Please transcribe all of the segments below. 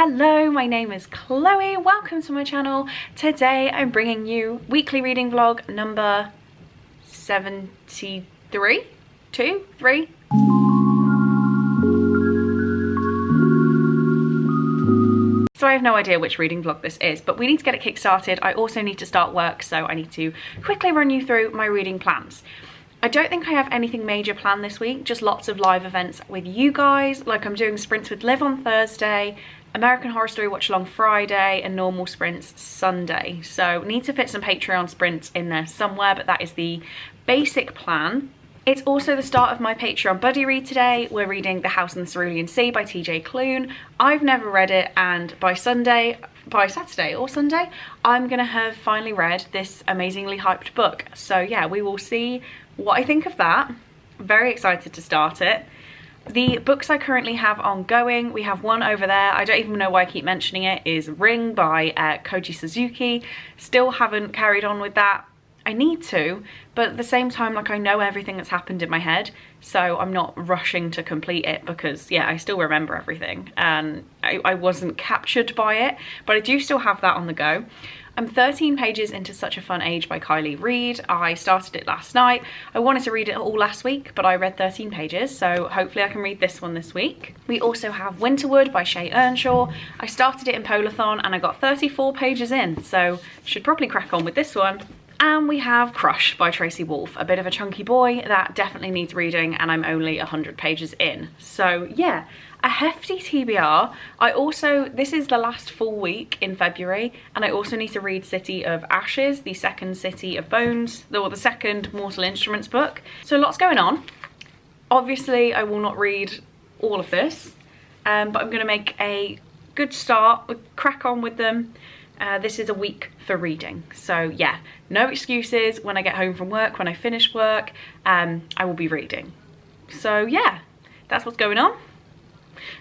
Hello, my name is Chloe. Welcome to my channel. Today I'm bringing you weekly reading vlog number 73? 2? 3? So I have no idea which reading vlog this is, but we need to get it kick-started. I also need to start work, so I need to quickly run you through my reading plans. I don't think I have anything major planned this week, just lots of live events with you guys. Like I'm doing sprints with Liv on Thursday, American Horror Story Watch Along Friday, and normal sprints Sunday. So need to fit some Patreon sprints in there somewhere, but that is the basic plan. It's also the start of my Patreon buddy read today. We're reading The House in the Cerulean Sea by TJ Klune. I've never read it, and by Saturday or Sunday, I'm gonna have finally read this amazingly hyped book. So yeah, we will see what I think of that. I'm very excited to start it. The books I currently have ongoing, we have one over there, I don't even know why I keep mentioning it, is Ring by Koji Suzuki. Still haven't carried on with that. I need to, but at the same time, like, I know everything that's happened in my head, so I'm not rushing to complete it because, yeah, I still remember everything and I wasn't captured by it, but I do still have that on the go. I'm 13 pages into Such a Fun Age by Kylie Reid. I started it last night. I wanted to read it all last week, but I read 13 pages, so hopefully I can read this one this week. We also have Winterwood by Shay Earnshaw. I started it in Polathon and I got 34 pages in, so should probably crack on with this one. And we have Crush by Tracy Wolff, a bit of a chunky boy that definitely needs reading, and I'm only 100 pages in. So yeah, a hefty TBR. This is the last full week in February, and I also need to read City of Ashes, the second City of Bones, or the second Mortal Instruments book. So lots going on. Obviously, I will not read all of this, but I'm gonna make a good start, crack on with them. This is a week for reading, so yeah, no excuses. When I get home from work, when I finish work, I will be reading. So yeah, that's what's going on.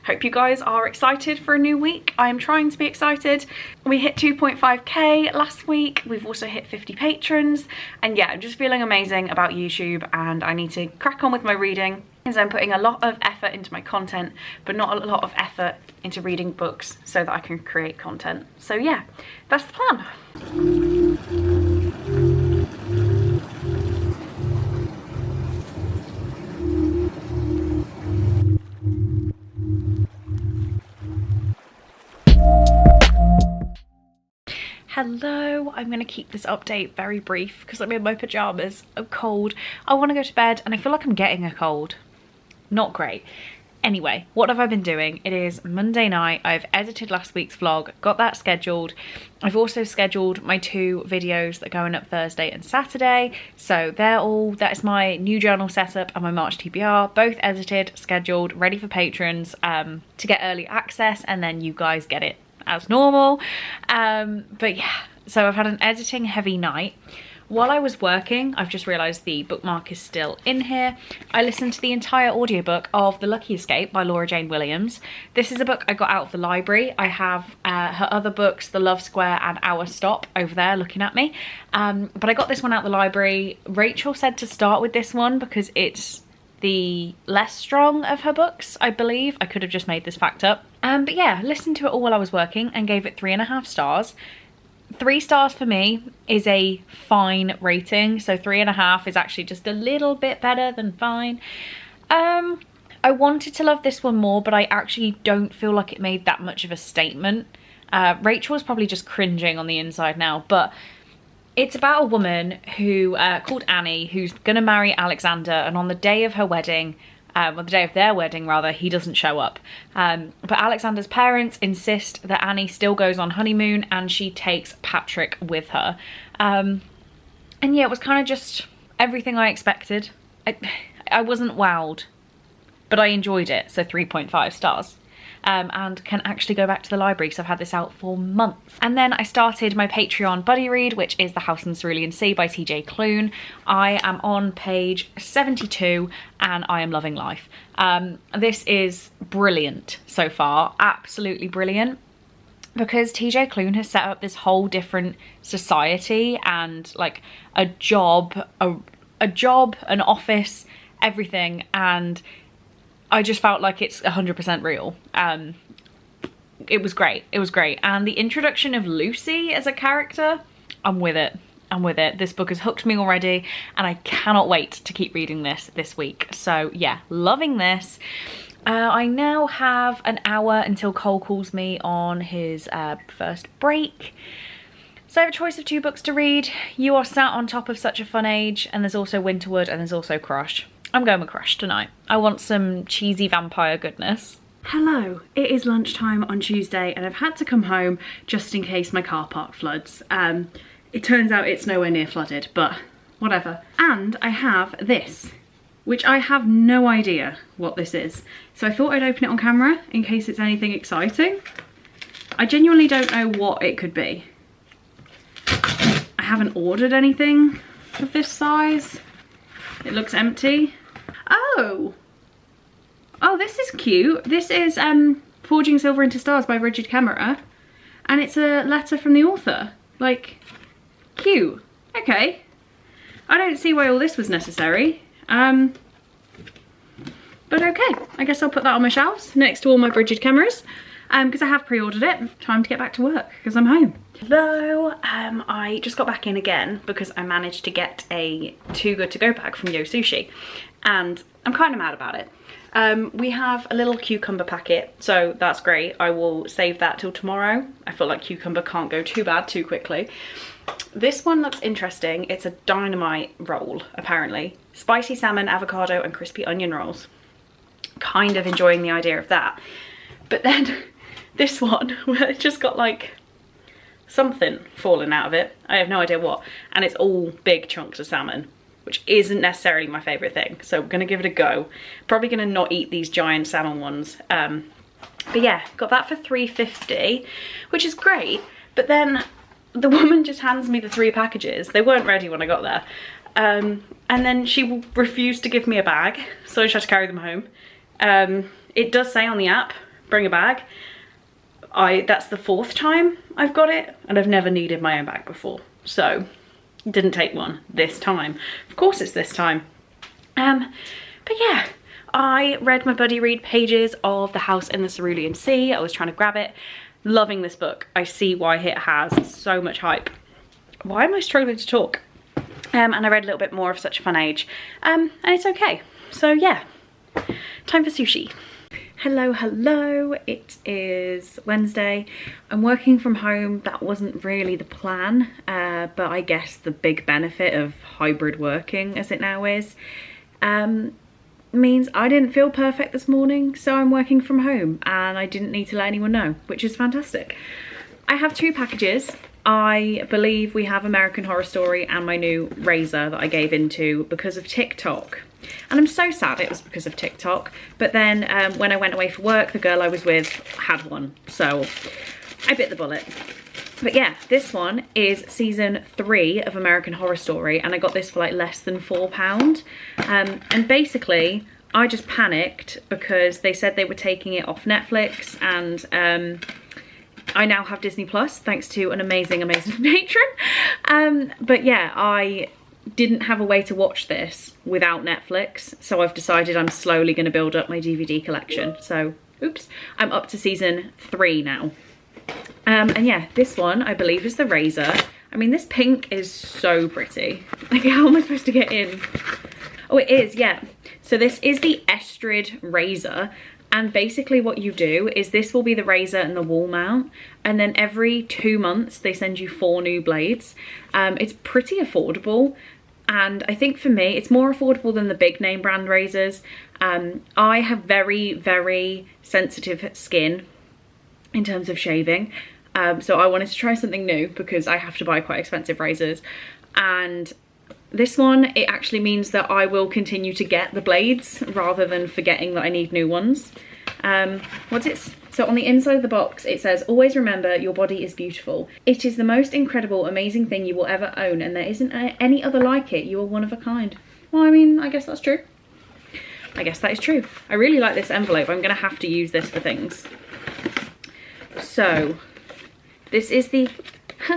Hope you guys are excited for a new week. I am trying to be excited. We hit 2.5k last week. We've also hit 50 patrons, and yeah, I'm just feeling amazing about YouTube, and I need to crack on with my reading, because I'm putting a lot of effort into my content, but not a lot of effort into reading books so that I can create content. So yeah, that's the plan. Hello, I'm gonna keep this update very brief because I'm in my pajamas. I'm cold. I want to go to bed and I feel like I'm getting a cold. Not great. Anyway, what have I been doing? It is Monday night. I've edited last week's vlog, got that scheduled. I've also scheduled my 2 videos that are going up Thursday and Saturday. So that is my new journal setup and my March TBR, both edited, scheduled, ready for patrons to get early access, and then you guys get it as normal. But yeah, so I've had an editing heavy night. While I was working, I've just realised the bookmark is still in here. I listened to the entire audiobook of The Lucky Escape by Laura Jane Williams. This is a book I got out of the library. I have her other books, The Love Square and Our Stop, over there looking at me. But I got this one out of the library. Rachel said to start with this one because it's the less strong of her books, I believe. I could have just made this fact up. But yeah, listened to it all while I was working and gave it 3.5 stars. 3 stars for me is a fine rating, so 3.5 is actually just a little bit better than fine. I wanted to love this one more, but I actually don't feel like it made that much of a statement. Rachel is probably just cringing on the inside now, but it's about a woman who called Annie, who's gonna marry Alexander, and on the day of her wedding, well, the day of their wedding rather, he doesn't show up. But Alexander's parents insist that Annie still goes on honeymoon and she takes Patrick with her. And yeah, it was kind of just everything I expected. I wasn't wowed, but I enjoyed it, so 3.5 stars. And can actually go back to the library because I've had this out for months. And then I started my Patreon buddy read, which is The House in the Cerulean Sea by TJ Klune. I am on page 72 and I am loving life. This is brilliant so far, absolutely brilliant, because TJ Klune has set up this whole different society and like a job, an office, everything, and I just felt like it's 100% real. it was great. It was great. And the introduction of Lucy as a character, I'm with it. I'm with it. This book has hooked me already and I cannot wait to keep reading this week. So yeah, loving this. I now have an hour until Cole calls me on his first break. So I have a choice of 2 books to read. You Are Sat on Top of Such a Fun Age, and there's also Winterwood, and there's also Crush. I'm going with Crush tonight. I want some cheesy vampire goodness. Hello, it is lunchtime on Tuesday and I've had to come home just in case my car park floods. It turns out it's nowhere near flooded, but whatever. And I have this, which I have no idea what this is. So I thought I'd open it on camera in case it's anything exciting. I genuinely don't know what it could be. I haven't ordered anything of this size. It looks empty. Oh, this is cute. This is Forging Silver into Stars by Rigid Camera. And it's a letter from the author. Like, cute. Okay. I don't see why all this was necessary. But okay, I guess I'll put that on my shelves next to all my Rigid Cameras. Because I have pre-ordered it. Time to get back to work because I'm home. Hello, I just got back in again because I managed to get a Too Good To Go bag from Yo Sushi and I'm kind of mad about it. We have a little cucumber packet, so that's great. I will save that till tomorrow. I feel like cucumber can't go too bad too quickly. This one looks interesting. It's a dynamite roll, apparently. Spicy salmon, avocado and crispy onion rolls. Kind of enjoying the idea of that. But then this one, where it just got like something falling out of it. I have no idea what. And it's all big chunks of salmon, which isn't necessarily my favourite thing. So I'm gonna give it a go. Probably gonna not eat these giant salmon ones. But yeah, got that for $3.50, which is great. But then the woman just hands me the 3 packages. They weren't ready when I got there. And then she refused to give me a bag, so I just had to carry them home. It does say on the app, bring a bag. That's the 4th time I've got it, and I've never needed my own bag before. So, didn't take one this time. Of course it's this time. But yeah, I read my buddy read pages of The House in the Cerulean Sea. I was trying to grab it. Loving this book. I see why it has so much hype. Why am I struggling to talk? And I read a little bit more of Such a Fun Age. And it's okay. So yeah, time for sushi. Hello, hello. It is Wednesday. I'm working from home. That wasn't really the plan, but I guess the big benefit of hybrid working as it now is, means I didn't feel perfect this morning, so I'm working from home and I didn't need to let anyone know, which is fantastic. I have 2 packages. I believe we have American Horror Story and my new razor that I gave into because of TikTok. And I'm so sad it was because of TikTok. But then when I went away for work, the girl I was with had one. So I bit the bullet. But yeah, this one is season 3 of American Horror Story. And I got this for like less than £4. And basically, I just panicked because they said they were taking it off Netflix. And I now have Disney Plus, thanks to an amazing patron. But yeah, I didn't have a way to watch this without Netflix, so I've decided I'm slowly going to build up my DVD collection. So, oops, I'm up to season 3 now. And yeah, this one I believe is the razor. I mean, this pink is so pretty. Like, how am I supposed to get in? Oh, it is, yeah. So this is the SCRIBD razor. And basically what you do is this will be the razor and the wall mount. And then every 2 months, they send you 4 new blades. It's pretty affordable. And I think for me, it's more affordable than the big name brand razors. I have very, very sensitive skin in terms of shaving. So I wanted to try something new because I have to buy quite expensive razors. And this one, it actually means that I will continue to get the blades rather than forgetting that I need new ones. So on the inside of the box, it says, always remember your body is beautiful. It is the most incredible, amazing thing you will ever own, and there isn't any other like it. You are one of a kind. Well, I mean, I guess that's true. I guess that is true. I really like this envelope. I'm gonna have to use this for things. So, this is the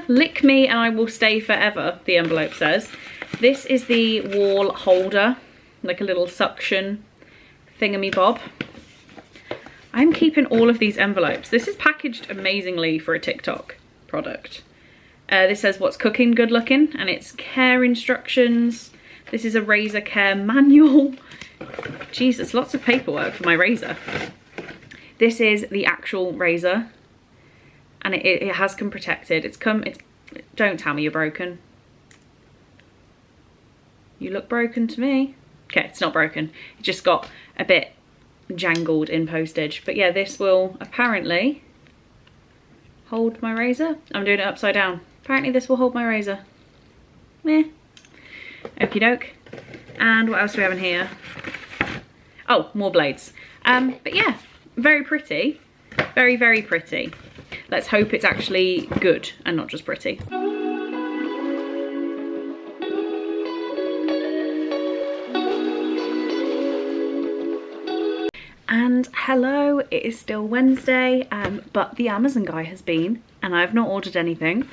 lick me and I will stay forever, the envelope says. This is the wall holder, like a little suction thingamy-bob. I'm keeping all of these envelopes. This is packaged amazingly for a TikTok product. This says what's cooking good looking, and it's care instructions. This is a razor care manual. Jesus, lots of paperwork for my razor. This is the actual razor, and it has come protected. Don't tell me you're broken. You look broken to me. Okay, it's not broken. It just got a bit jangled in postage. But yeah, this will apparently hold my razor. I'm doing it upside down. Apparently this will hold my razor. Meh. Okie doke. And what else do we have in here? Oh, more blades. But yeah, very pretty. Very, very pretty. Let's hope it's actually good and not just pretty. And hello, it is still Wednesday, but the Amazon guy has been, and I've not ordered anything,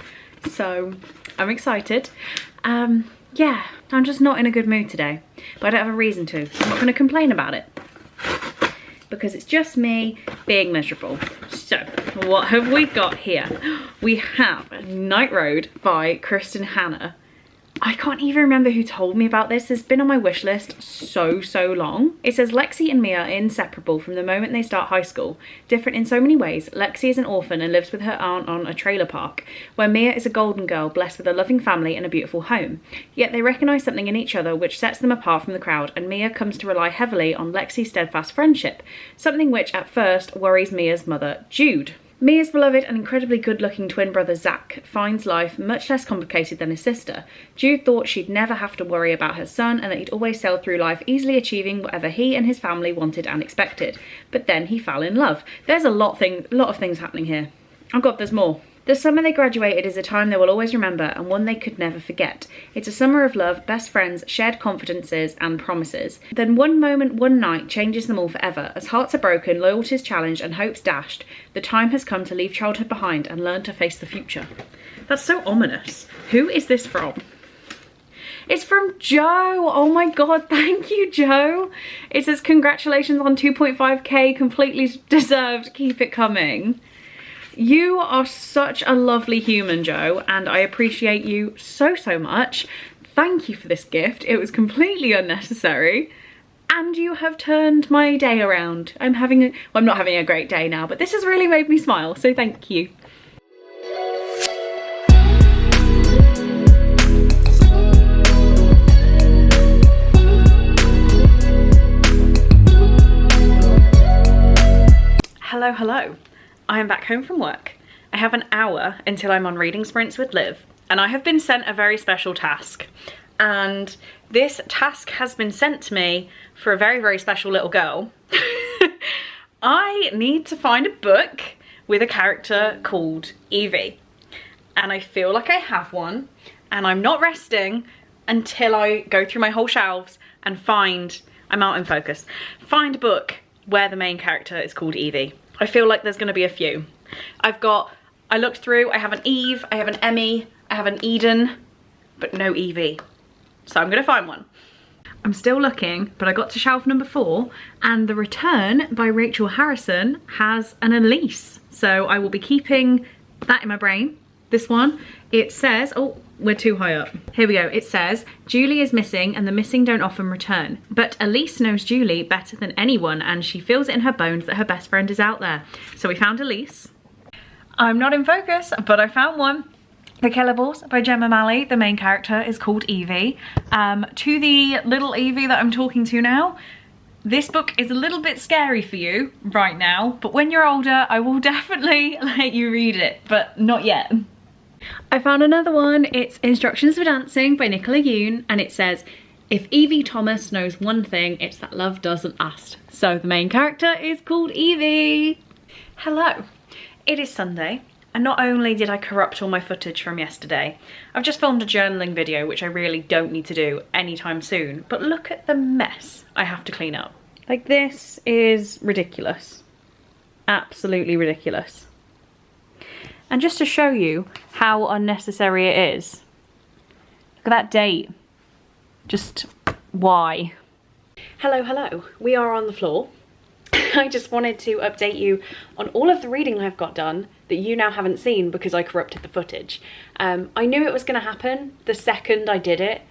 so I'm excited. Yeah, I'm just not in a good mood today, but I don't have a reason to. I'm not going to complain about it, because it's just me being miserable. So, what have we got here? We have Night Road by Kristen Hanna. I can't even remember who told me about this. It's been on my wish list so long. It says Lexi and Mia are inseparable from the moment they start high school. Different in so many ways, Lexi is an orphan and lives with her aunt on a trailer park, where Mia is a golden girl blessed with a loving family and a beautiful home. Yet they recognise something in each other which sets them apart from the crowd, and Mia comes to rely heavily on Lexi's steadfast friendship, something which at first worries Mia's mother, Jude. Mia's beloved and incredibly good-looking twin brother Zach finds life much less complicated than his sister. Jude thought she'd never have to worry about her son and that he'd always sail through life easily achieving whatever he and his family wanted and expected. But then he fell in love. There's a lot of things happening here. Oh god, there's more. The summer they graduated is a time they will always remember and one they could never forget. It's a summer of love, best friends, shared confidences and promises. Then one moment, one night changes them all forever. As hearts are broken, loyalties challenged and hopes dashed, the time has come to leave childhood behind and learn to face the future. That's so ominous. Who is this from? It's from Joe. Oh my god, thank you, Joe. It says congratulations on 2.5k, completely deserved, keep it coming. You are such a lovely human, Joe, and I appreciate you so much. Thank you for this gift. It was completely unnecessary, and you have turned my day around. I'm not having a great day now, but this has really made me smile, so thank you. Hello. I am back home from work. I have an hour until I'm on reading sprints with Liv, and I have been sent a very special task. And this task has been sent to me for a very special little girl. I need to find a book with a character called Evie. And I feel like I have one, and I'm not resting until I go through my whole shelves and find a book where the main character is called Evie. I feel like there's gonna be a few. I looked through, I have an Eve, I have an Emmy, I have an Eden, but no Evie. So I'm gonna find one. I'm still looking, but I got to shelf number 4, and The Return by Rachel Harrison has an Elise. So I will be keeping that in my brain. This one, it says, oh, we're too high up. Here we go. It says, Julie is missing and the missing don't often return. But Elise knows Julie better than anyone and she feels it in her bones that her best friend is out there. So we found Elise. I'm not in focus, but I found one. The Killables by Gemma Malley. The main character is called Evie. To the little Evie that I'm talking to now, this book is a little bit scary for you right now, but when you're older, I will definitely let you read it, but not yet. I found another one. It's Instructions for Dancing by Nicola Yoon, and it says, if Evie Thomas knows one thing, it's that love doesn't last. So the main character is called Evie. Hello, it is Sunday, and not only did I corrupt all my footage from yesterday, I've just filmed a journaling video, which I really don't need to do anytime soon, but look at the mess I have to clean up. Like, this is ridiculous. Absolutely ridiculous. And just to show you how unnecessary it is, look at that date. Just why? Hello. We are on the floor. I just wanted to update you on all of the reading I've got done that you now haven't seen because I corrupted the footage. I knew it was going to happen the second I did it,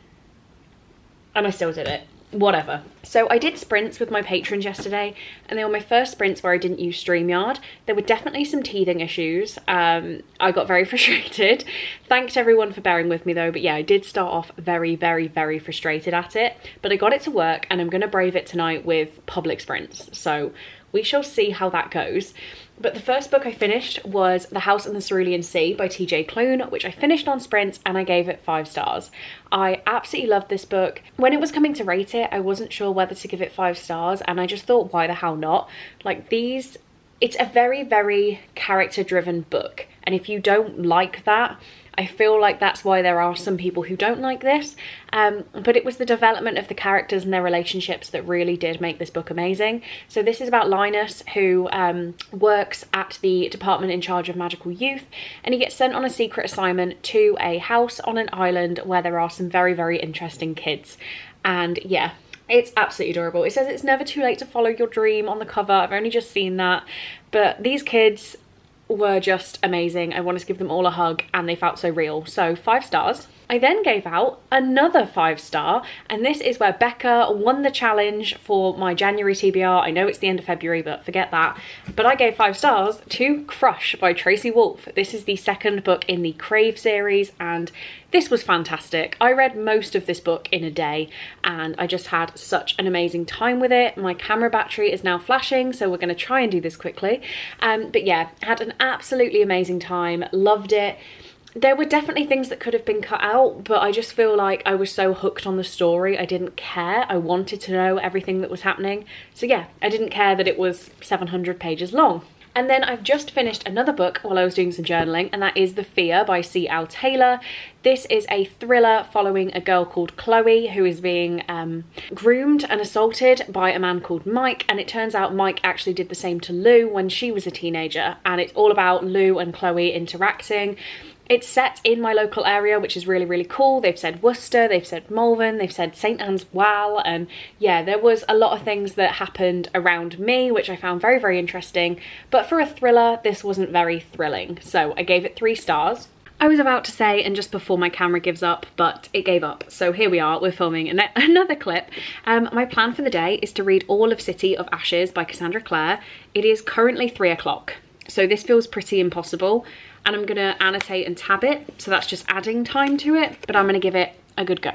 and I still did it. Whatever. So I did sprints with my patrons yesterday, and they were my first sprints where I didn't use StreamYard. There were definitely some teething issues. I got very frustrated. Thanked everyone for bearing with me though, but yeah, I did start off very, very, very frustrated at it, but I got it to work, and I'm going to brave it tonight with public sprints. So we shall see how that goes. But the first book I finished was The House in the Cerulean Sea by TJ Klune, which I finished on sprints, and I gave it 5 stars. I absolutely loved this book. When it was coming to rate it, I wasn't sure whether to give it 5 stars, and I just thought, why the hell not? Like, it's a very, very character-driven book, and if you don't like that, I feel like that's why there are some people who don't like this, but it was the development of the characters and their relationships that really did make this book amazing. So this is about Linus, who works at the department in charge of magical youth, and he gets sent on a secret assignment to a house on an island where there are some very, very interesting kids. And yeah, it's absolutely adorable. It says it's never too late to follow your dream on the cover. I've only just seen that, but these kids were just amazing. I wanted to give them all a hug, and they felt so real. So 5 stars. I then gave out another 5-star, and this is where Becca won the challenge for my January TBR. I know it's the end of February, but forget that. But I gave 5 stars to Crush by Tracy Wolff. This is the second book in the Crave series, and this was fantastic. I read most of this book in a day, and I just had such an amazing time with it. My camera battery is now flashing, so we're going to try and do this quickly. But yeah, had an absolutely amazing time. Loved it. There were definitely things that could have been cut out, but I just feel like I was so hooked on the story, I didn't care. I wanted to know everything that was happening. So yeah, I didn't care that it was 700 pages long. And then I've just finished another book while I was doing some journaling, and that is The Fear by C.L. Taylor. This is a thriller following a girl called Chloe who is being groomed and assaulted by a man called Mike, and it turns out Mike actually did the same to Lou when she was a teenager, and it's all about Lou and Chloe interacting. It's set in my local area, which is really, really cool. They've said Worcester, they've said Malvern, they've said St Anne's Well, and yeah, there was a lot of things that happened around me, which I found very, very interesting. But for a thriller, this wasn't very thrilling, so I gave it 3 stars. I was about to say, and just before my camera gives up, but it gave up. So here we are, we're filming another clip. My plan for the day is to read all of City of Ashes by Cassandra Clare. It is currently 3 o'clock, so this feels pretty impossible. And I'm gonna annotate and tab it, so that's just adding time to it, but I'm gonna give it a good go.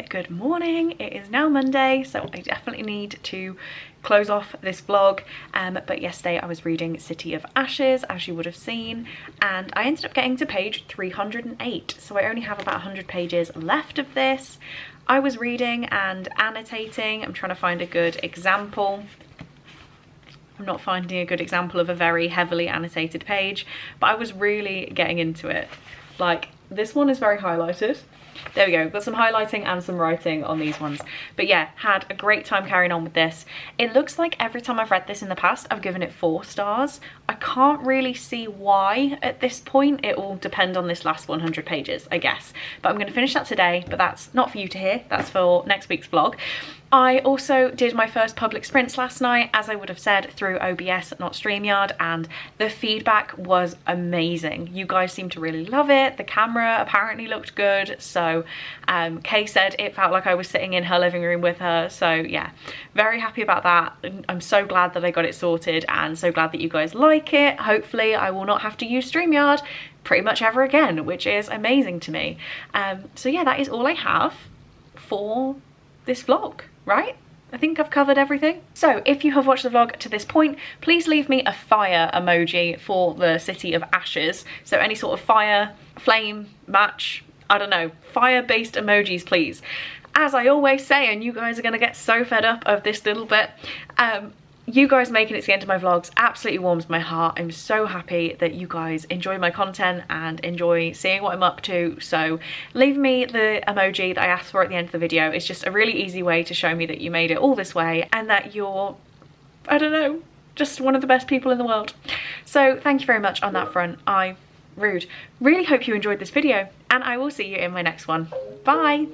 Good morning. It is now Monday, so I definitely need to close off this vlog, but yesterday I was reading City of Ashes, as you would have seen, and I ended up getting to page 308, so I only have about 100 pages left of this. I was reading and annotating. I'm trying to find a good example. I'm not finding a good example of a very heavily annotated page, but I was really getting into it. Like, this one is very highlighted. There we go, got some highlighting and some writing on these ones. But yeah, had a great time carrying on with this. It looks like every time I've read this in the past, I've given it 4 stars. I can't really see why at this point. It will depend on this last 100 pages, I guess. But I'm going to finish that today, but that's not for you to hear. That's for next week's vlog. I also did my first public sprints last night, as I would have said, through OBS, not StreamYard, and the feedback was amazing. You guys seemed to really love it. The camera apparently looked good, so Kay said it felt like I was sitting in her living room with her, so yeah, very happy about that. I'm so glad that I got it sorted, and so glad that you guys like it. Hopefully I will not have to use StreamYard pretty much ever again, which is amazing to me. So yeah, that is all I have for this vlog, right? I think I've covered everything. So if you have watched the vlog to this point, please leave me a fire emoji for the city of ashes. So any sort of fire, flame, match, I don't know, fire-based emojis, please. As I always say, and you guys are gonna get so fed up of this little bit, you guys making it to the end of my vlogs absolutely warms my heart. I'm so happy that you guys enjoy my content and enjoy seeing what I'm up to. So leave me the emoji that I asked for at the end of the video. It's just a really easy way to show me that you made it all this way and that you're, I don't know, just one of the best people in the world. So thank you very much on that front. Rude. Really hope you enjoyed this video and I will see you in my next one. Bye!